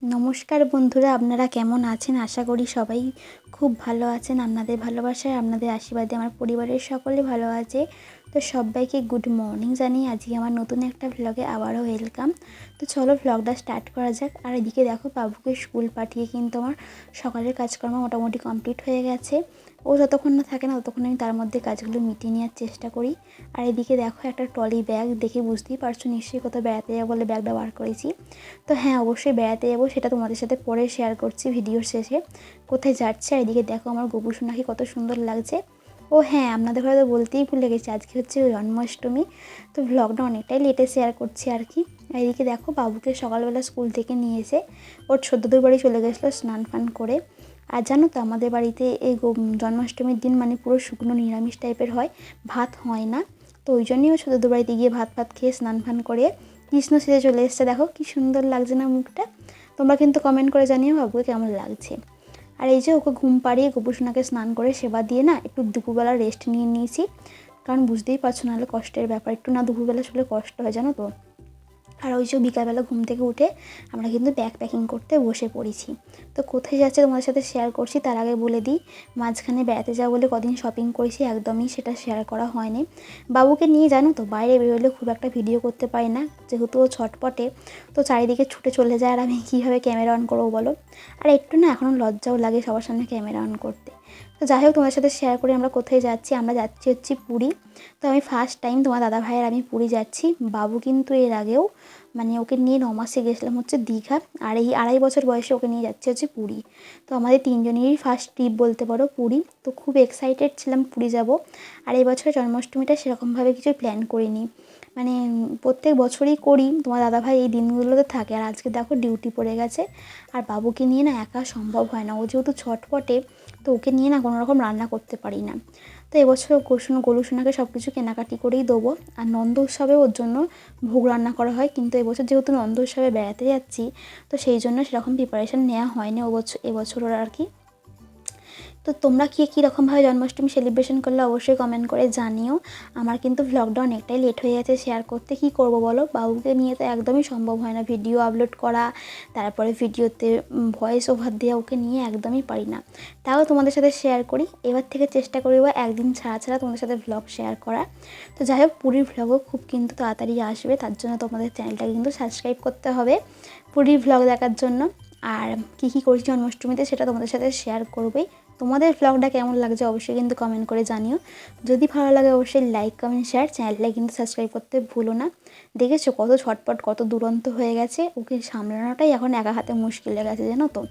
নমস্কার বন্ধুরা, আপনারা কেমন আছেন? আশা করি সবাই খুব ভালো আছেন। আপনাদের ভালোবাসায়, আপনাদের আশীর্বাদে আমার পরিবারের সকলে ভালো আছে। তো সবাইকে গুড মর্নিং জানিয়ে আজকে আমার নতুন একটা ভ্লগে আবারও ওয়েলকাম। তো চলো ভ্লগটা স্টার্ট করা যাক। আর এদিকে দেখো, বাবুকে স্কুল পাঠিয়ে কিন্তু আমার সকালের কাজকর্ম মোটামুটি কমপ্লিট হয়ে গেছে। ও যতক্ষণ না থাকে না ততক্ষণ আমি তার মধ্যে কাজগুলো মিটিয়ে নেওয়ার চেষ্টা করি। আর এদিকে দেখো, একটা ট্রলি ব্যাগ দেখে বুঝতেই পারছো নিশ্চয়ই কোথাও বেড়াতে যাবো বলে ব্যাগটা বার করেছি। তো হ্যাঁ, অবশ্যই বেড়াতে যাবো, সেটা তোমাদের সাথে পরে শেয়ার করছি ভিডিওর শেষে কোথায় যাচ্ছে। আর এদিকে দেখো আমার গপু সোনাকে কত সুন্দর লাগছে। ও হ্যাঁ, আপনাদের হয়তো বলতেই ভুলে গেছি, আজকে হচ্ছে জন্মাষ্টমী। তো ভ্লগটা অনেকটাই লেটে শেয়ার করছি আর কি। আর এদিকে দেখো, বাবুকে সকালবেলা স্কুল থেকে নিয়ে এসে ওর ছোটদের বাড়ি চলে গেছিলো স্নান ফান করে। আর জানো তো, আমাদের বাড়িতে এই জন্মাষ্টমীর দিন মানে পুরো শুকনো নিরামিষ টাইপের হয়, ভাত হয় না। তো ওই জন্যই ও ছোটদের বাড়িতে গিয়ে ভাত ফাত খেয়ে স্নান ফান করে কৃষ্ণ সেজে চলে এসছে। দেখো কি সুন্দর লাগছে না মুখটা। তোমরা কিন্তু কমেন্ট করে জানিও বাবুকে কেমন লাগছে। আর এই যে ওকে ঘুম পাড়িয়ে গোপুসোনাকে স্নান করে সেবা দিয়ে না একটু দুপুরবেলা রেস্ট নিয়ে নিয়েছি, কারণ বুঝতেই পারছো নাহলে কষ্টের ব্যাপার, একটু না দুপুরবেলা শুলে কষ্ট হয় জানো তো। আর ওই যে বিকালবেলা ঘুম থেকে উঠে আমরা কিন্তু ব্যাগ প্যাকিং করতে বসে পড়েছি। তো কোথায় যাচ্ছে তোমাদের সাথে শেয়ার করছি, তার আগে বলে দিই মাঝখানে বেড়াতে যাবো বলে কদিন শপিং করেছি, একদমই সেটা শেয়ার করা হয়নি। বাবুকে নিয়ে জানো তো বাইরে বেরোলে খুব একটা ভিডিও করতে পারি না, যেহেতু ও ছটপটে, তো চারিদিকে ছুটে চলে যায় আর আমি কীভাবে ক্যামেরা অন করবো বলো। আর একটু না এখনও লজ্জাও লাগে সবার সামনে ক্যামেরা অন করতে। তো যাই হোক, তোমাদের সাথে শেয়ার করি আমরা কোথায় যাচ্ছি। আমরা যাচ্ছি হচ্ছে পুরী। তো আমি ফার্স্ট টাইম তোমার দাদা ভাইয়ের আমি পুরী যাচ্ছি। বাবু কিন্তু এর আগেও মানে ওকে নিয়ে 9 মাসে গেছিলাম হচ্ছে দীঘা, আর এই 2.5 বছর বয়সে ওকে নিয়ে যাচ্ছে হচ্ছে পুরী। তো আমাদের তিনজনেরই ফার্স্ট ট্রিপ বলতে পারো পুরী। তো খুব এক্সাইটেড ছিলাম পুরী যাব। আর এই বছর জন্মাষ্টমীটা সেরকমভাবে কিছু প্ল্যান করিনি, মানে প্রত্যেক বছরই করি, তোমার দাদাভাই এই দিনগুলোতে থাকে। আর আজকে দেখো ডিউটি পড়ে গেছে। আর বাবুকে নিয়ে না একা সম্ভব হয় না, ও যেহেতু ছটপটে, তো ওকে নিয়ে না কোনো রকম রান্না করতে পারি না। তো এবছর গোলুসোনাকে সব কিছু কেনাকাটি করেই দেবো। আর নন্দ উৎসবে ওর জন্য ভোগ রান্না করা হয়, কিন্তু এবছর যেহেতু নন্দ উৎসবে বেড়াতে যাচ্ছি, তো সেই জন্য সেরকম প্রিপারেশান নেওয়া হয়নি এবছর ওর আর কি। তো তোমরা কীরকমভাবে জন্মাষ্টমী সেলিব্রেশন করলে অবশ্যই কমেন্ট করে জানিও। আমার কিন্তু ভ্লগটা অনেকটাই লেট হয়ে গেছে শেয়ার করতে, কী করব বলো, বাবুকে নিয়ে তো একদমই সম্ভব হয় না ভিডিও আপলোড করা, তারপরে ভিডিওতে ভয়েস ওভার দেওয়া, ওকে নিয়ে একদমই পারি না। তাও তোমাদের সাথে শেয়ার করি, এবার থেকে চেষ্টা করবো একদিন ছাড়া ছাড়া তোমাদের সাথে ভ্লগ শেয়ার করা। তো যাই হোক, পুরীর ভ্লগও খুব কিন্তু তাড়াতাড়ি আসবে, তার জন্য তোমাদের চ্যানেলটাকে কিন্তু সাবস্ক্রাইব করতে হবে পুরীর ভ্লগ দেখার জন্য। আর কী করেছি জন্মাষ্টমীতে সেটা তোমাদের সাথে শেয়ার করবোই। তোমাদের ভ্লগটা কেমন লাগছে অবশ্যই কিন্তু কমেন্ট করে জানিও। যদি ভালো লাগে অবশ্যই লাইক কমেন্ট শেয়ার, চ্যানেলটা কিন্তু সাবস্ক্রাইব করতে ভুলো না। দেখেছো কত ছটপট, কত দুরন্ত হয়ে গেছে, ওকে সামলানোটাই এখন একা হাতে মুশকিল হয়ে গেছে জানো তো।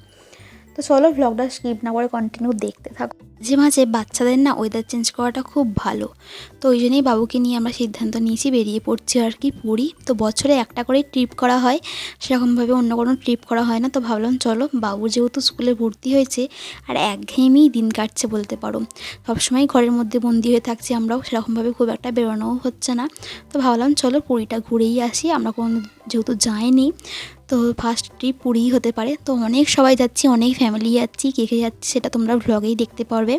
তো চলো ভ্লগটা স্কিপ না করে কন্টিনিউ দেখতে থাকো। মাঝে মাঝে বাচ্চাদের না ওয়েদার চেঞ্জ করাটা খুব ভালো। তো ওই জন্যই বাবুকে নিয়ে আমরা সিদ্ধান্ত নিয়েছি বেরিয়ে পড়ছি আর কি পুরী। তো বছরে একটা করেই ট্রিপ করা হয়, সেরকমভাবে অন্য কোনো ট্রিপ করা হয় না। তো ভাবলাম চলো, বাবু যেহেতু স্কুলে ভর্তি হয়েছে আর একঘেয়েমেই দিন কাটছে বলতে পারো, সবসময় ঘরের মধ্যে বন্দি হয়ে থাকছি আমরাও, সেরকমভাবে খুব একটা বেরোনোও হচ্ছে না। তো ভাবলাম চলো পুরীটা ঘুরেই আসি, আমরা কোনো যেহেতু যাইনি, তো ফার্স্ট ট্রিপ পুরীই হতে পারে। তো অনেক সবাই যাচ্ছি, অনেক ফ্যামিলি যাচ্ছি, কে কে যাচ্ছি সেটা তোমরা ভ্লগেই দেখতে পারবে।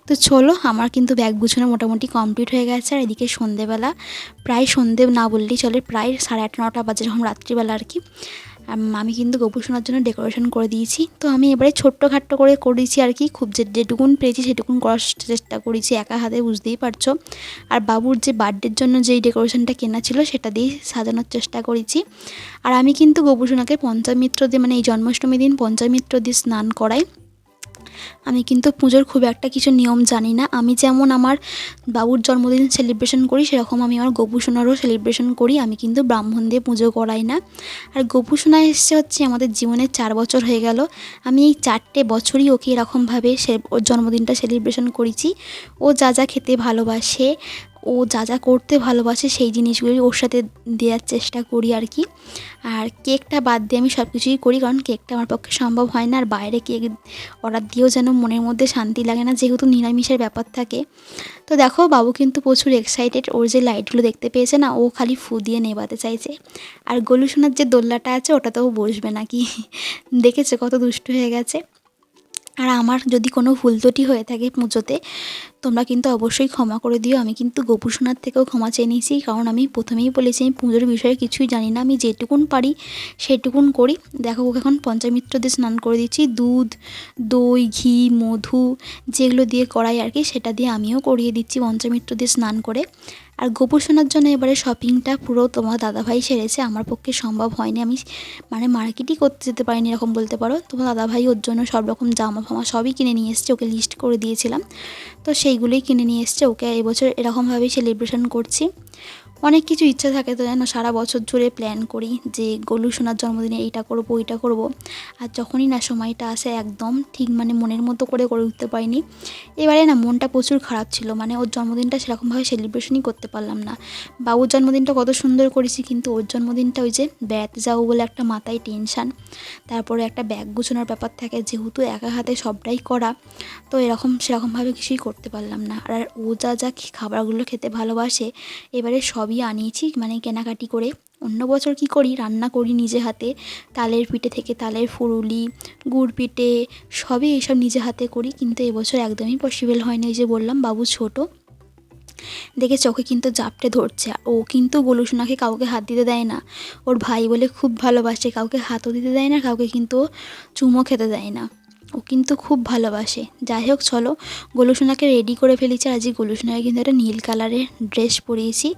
তো চলো, আমার কিন্তু ব্যাগ গুছানো মোটামুটি কমপ্লিট হয়ে গেছে। আর এদিকে সন্ধেবেলা, প্রায় সন্ধে না বললেই চলে, প্রায় 8:30-9টা বাজে যখন রাত্রিবেলা আর কি। আমি কিন্তু গোপু সোনার জন্য ডেকোরেশন করে দিয়েছি। তো আমি এবারে ছোট্টখাট্টো করে করেছি আর কি, খুব যেটুকুন পেরেছি সেটুকুন করার চেষ্টা করেছি একা হাতে, বুঝতেই পারছো। আর বাবুর যে বার্থডের জন্য যেই ডেকোরেশনটা কেনা ছিল সেটা দিয়ে সাজানোর চেষ্টা করেছি। আর আমি কিন্তু গোপু সোনাকে পঞ্চামৃত্র দিয়ে, মানে এই জন্মাষ্টমীর দিন পঞ্চামৃত্র দিয়ে স্নান করাই। আমি কিন্তু পুজোর খুব একটা কিছু নিয়ম জানি না। আমি যেমন আমার বাবুর জন্মদিন সেলিব্রেশন করি, সেরকম আমি আমার গোপু সোনারও সেলিব্রেশন করি। আমি কিন্তু ব্রাহ্মণ দিয়ে পুজো করাই না। আর গোপু সোনা এসছে হচ্ছে আমাদের জীবনে 4 বছর হয়ে গেল। আমি এই 4টে বছরই ওকে এরকমভাবে ওর জন্মদিনটা সেলিব্রেশন করেছি। ও যা যা খেতে ভালোবাসে, ও যা যা করতে ভালোবাসে, সেই জিনিসগুলোই ওর সাথে দেওয়ার চেষ্টা করি আর কি। আর কেকটা বাদ দিয়ে আমি সব কিছুই করি, কারণ কেকটা আমার পক্ষে সম্ভব হয় না। আর বাইরে কেক অর্ডার দিয়েও যেন মনের মধ্যে শান্তি লাগে না, যেহেতু নিরামিষের ব্যাপার থাকে। তো দেখো, বাবু কিন্তু প্রচুর এক্সাইটেড, ওর যে লাইটগুলো দেখতে পেয়েছে না, ও খালি ফু দিয়ে নেভাতে চাইছে। আর গোলু সোনার যে দোলনাটা আছে ওটাতেও বসবে নাকি দেখেছে কত দুষ্টু হয়ে গেছে। আর আমার যদি কোনো ভুল ত্রুটি হয়ে থাকে পুজোতে, তোমরা কিন্তু অবশ্যই ক্ষমা করে দিও। আমি কিন্তু গোপু সোনার থেকেও ক্ষমা চেয়ে নিয়েছি, কারণ আমি প্রথমেই বলেছি আমি পুজোর বিষয়ে কিছুই জানি না, আমি যেটুকুন পারি সেটুকুন করি। দেখো ওকে এখন পঞ্চামৃত দিয়ে স্নান করে দিচ্ছি, দুধ, দই, ঘি, মধু যেগুলো দিয়ে করাই আর কি, সেটা দিয়ে আমিও করিয়ে দিচ্ছি পঞ্চামৃত দিয়ে স্নান করে। আর গোপু সোনার জন্য এবারে শপিংটা পুরো তোমার দাদাভাই সেরেছে, আমার পক্ষে সম্ভব হয়নি, আমি মানে মার্কেটই করতে যেতে পারিনি এরকম বলতে পারো। তোমার দাদাভাই ওর জন্য সব রকম জামা ফামা সবই কিনে নিয়ে এসছে, ওকে লিস্ট করে দিয়েছিলাম, তো সেইগুলোই কিনে নিয়ে এসছে। ওকে এবছর এরকমভাবেই সেলিব্রেশন করছি। অনেক কিছু ইচ্ছা থাকে তো জানো, সারা বছর জুড়ে প্ল্যান করি যে গোলু সোনার জন্মদিনে এইটা করবো ওইটা করবো, আর যখনই না সময়টা আসে একদম ঠিক মানে মনের মতো করে উঠতে পারিনি। এবারে না মনটা প্রচুর খারাপ ছিল, মানে ওর জন্মদিনটা সেরকমভাবে সেলিব্রেশনই করতে পারলাম না। বাবুর জন্মদিনটা কত সুন্দর করেছি, কিন্তু ওর জন্মদিনটা ওই যে বেড়াতে যাবো বলে একটা মাথায় টেনশান, তারপরে একটা ব্যাগ গুছানোর ব্যাপার থাকে, যেহেতু একা হাতে সবটাই করা, তো সেরকমভাবে কিছুই করতে পারলাম না। আর ও যা যা খাবারগুলো খেতে ভালোবাসে এবারে সবই আনিয়েছি মানে কেনাকাটি করে। অন্য বছর কি করি, রান্না করি নিজে হাতে, তালের পিঠে থেকে তালের ফুরুলি, গুড় পিঠে সবই এইসব নিজে হাতে করি, কিন্তু এবছর একদমই পসিবল হয়নি। ওই যে বললাম বাবু ছোট দেখে চোখে কিন্তু জাপটে ধরছে, আর ও কিন্তু গোলু সোনাকে কাউকে হাত দিতে দেয় না, ওর ভাই বলে খুব ভালোবাসে, কাউকে হাতও দিতে দেয় না, কাউকে কিন্তু চুমো খেতে দেয় না, ও কিন্তু খুব ভালোবাসে। যাই হোক চলো, গোলু সোনাকে রেডি করে ফেলেছি, আর আজকে গোলু সোনাকে কিন্তু একটা নীল কালারের ড্রেস পরিয়েছি।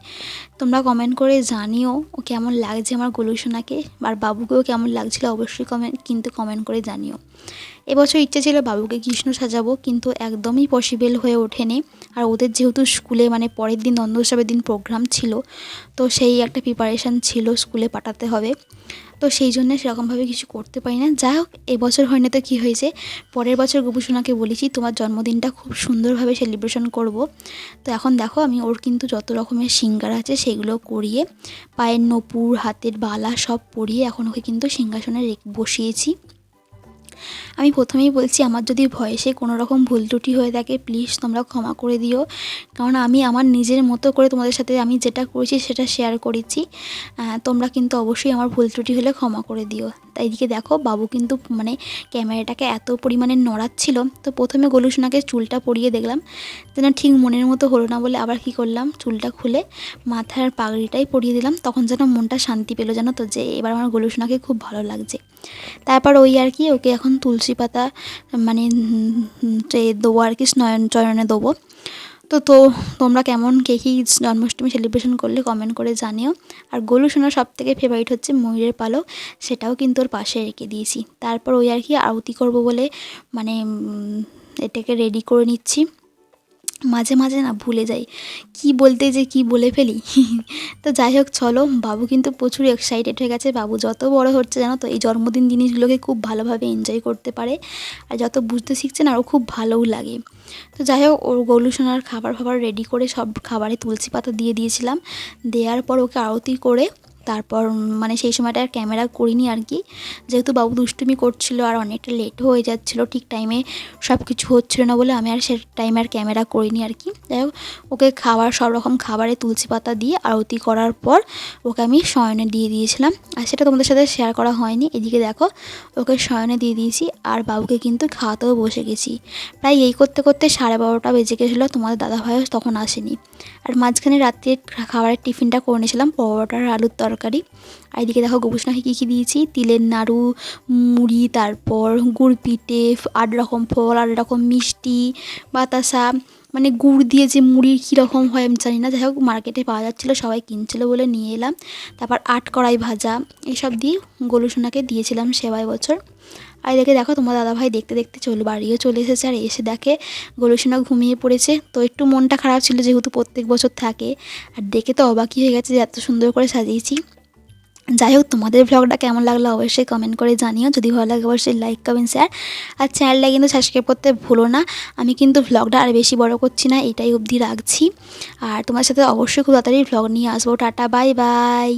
তোমরা কমেন্ট করে জানিও ও কেমন লাগছে আমার গোলু সোনাকে, আর বাবুকেও কেমন লাগছিল অবশ্যই কমেন্ট করে জানিও। এবছর ইচ্ছে ছিল বাবুকে কৃষ্ণ সাজাবো, কিন্তু একদমই পসিবল হয়ে ওঠেনি। আর ওদের যেহেতু স্কুলে মানে পরের দিন নন্দোৎসবের দিন প্রোগ্রাম ছিল, তো সেই একটা প্রিপারেশান ছিল, স্কুলে পাঠাতে হবে, তো সেই জন্য সেরকমভাবে কিছু করতে পারি না। যাই হোক এবছর হয় না তো কী হয়েছে, পরের বছর গোপু সোনাকে বলেছি তোমার জন্মদিনটা খুব সুন্দরভাবে সেলিব্রেশন করব। তো এখন দেখো আমি ওর কিন্তু যত রকমের সিঙ্গার আছে সেগুলো করিয়ে, পায়ের নপুর, হাতের বালা সব পরিয়ে এখন ওকে কিন্তু সিংহাসনে বসিয়েছি। আমি প্রথমেই বলছি আমার যদি ভয়েসে কোনো রকম ভুল ত্রুটি হয়ে থাকে প্লিজ তোমরা ক্ষমা করে দিও, কারণ আমি আমার নিজের মতো করে তোমাদের সাথে আমি যেটা করেছি সেটা শেয়ার করেছি। তোমরা কিন্তু অবশ্যই আমার ভুল ত্রুটি হলে ক্ষমা করে দিও। তাই এদিকে দেখো বাবু কিন্তু মানে ক্যামেরাটাকে এত পরিমাণে নড়াচ্ছিল, তো প্রথমে গোলু সোনাকে চুলটা পরিয়ে দেখলাম, যেন ঠিক মনের মতো হলো না বলে আবার কি করলাম, চুলটা খুলে মাথার পাগড়িটাই পরিয়ে দিলাম, তখন যেন মনটা শান্তি পেলো, জানো তো যে এবার আমার গোলু সোনাকে খুব ভালো লাগছে। তারপর ওই আর কি ওকে এখন তুলসী পাতা মানে দেবো আর কি, চয়নে দেবো। তো তোমরা কেমন কে কী জন্মাষ্টমী সেলিব্রেশন করলে কমেন্ট করে জানিও। আর গোলু সোনার সবথেকে ফেভারিট হচ্ছে ময়ূরের পালক, সেটাও কিন্তু ওর পাশে রেখে দিয়েছি। তারপর ওই আর কি আরতি করবো বলে মানে এটাকে রেডি করে নিচ্ছি। মাঝে মাঝে না ভুলে যাই কি বলতে যে কি বলে ফেলি। তো যাই হোক চলো, বাবু কিন্তু প্রচুর এক্সাইটেড হয়ে গেছে, বাবু যত বড় হচ্ছে জানো তো এই জন্মদিন জিনিসগুলোকে খুব ভালোভাবে এনজয় করতে পারে, আর যত বুঝতে শিখছে না আরও খুব ভালোও লাগে। তো যাই হোক ওর গোলু সোনার খাবার রেডি করে সব খাবারে তুলসী পাতা দিয়ে দিয়েছিলাম, দেওয়ার পর ওকে আরতি করে তারপর মানে সেই সময়টা আর ক্যামেরা করিনি আর কি, যেহেতু বাবু দুষ্টুমি করছিল আর অনেকটা লেটও হয়ে যাচ্ছিলো, ঠিক টাইমে সব কিছু হচ্ছিলো না বলে আমি আর সে টাইমে আর ক্যামেরা করিনি আর কি। যাই হোক ওকে সব রকম খাবারে তুলসী পাতা দিয়ে আরতি করার পর ওকে আমি শয়নে দিয়ে দিয়েছিলাম, আর সেটা তোমাদের সাথে শেয়ার করা হয়নি। এদিকে দেখো ওকে শয়নে দিয়ে দিয়েছি, আর বাবুকে কিন্তু খাওয়াতেও বসে গেছি। প্রায় এই করতে করতে 12:30 বেজে গেছিলো, তোমাদের দাদাভাইও তখন আসেনি। আর মাঝখানে রাত্রে খাবারের টিফিনটা করে নিয়েছিলাম পরোটার আলুর তরকারি। আর এদিকে দেখো গোপু সোনাকে কী কী দিয়েছি, তিলের নাড়ু, মুড়ি, তারপর গুড় পিঠে, 8 রকম ফল, 8 রকম মিষ্টি, বাতাসা, মানে গুড় দিয়ে যে মুড়ির কীরকম হয় আমি জানি না, যাই হোক মার্কেটে পাওয়া যাচ্ছিলো সবাই কিনছিলো বলে নিয়ে এলাম। তারপর 8 কড়াই ভাজা এসব দিয়ে গোলু সোনাকে দিয়েছিলাম সেবাই বছর। আর এদিকে দেখো তোমার দাদাভাই দেখতে দেখতে বাড়িও চলে এসেছে, আর এসে দেখে গোলু সোনা ঘুমিয়ে পড়েছে। তো একটু মনটা খারাপ ছিল যেহেতু প্রত্যেক বছর থাকে, আর দেখে তো অবাকই হয়ে গেছে যে এত সুন্দর করে সাজিয়েছি। যাই হোক তোমাদের ভ্লগটা কেমন লাগলো অবশ্যই কমেন্ট করে জানিও, যদি ভালো লাগে অবশ্যই লাইক কমেন্ট শেয়ার, আর চ্যানেলটা কিন্তু সাবস্ক্রাইব করতে ভুলো না। আমি কিন্তু ভ্লগটা আর বেশি বড় করছি না, এটাই অবধি রাখছি, আর তোমার সাথে অবশ্যই খুব তাড়াতাড়ি ভ্লগ নিয়ে আসবো। Tata bye bye.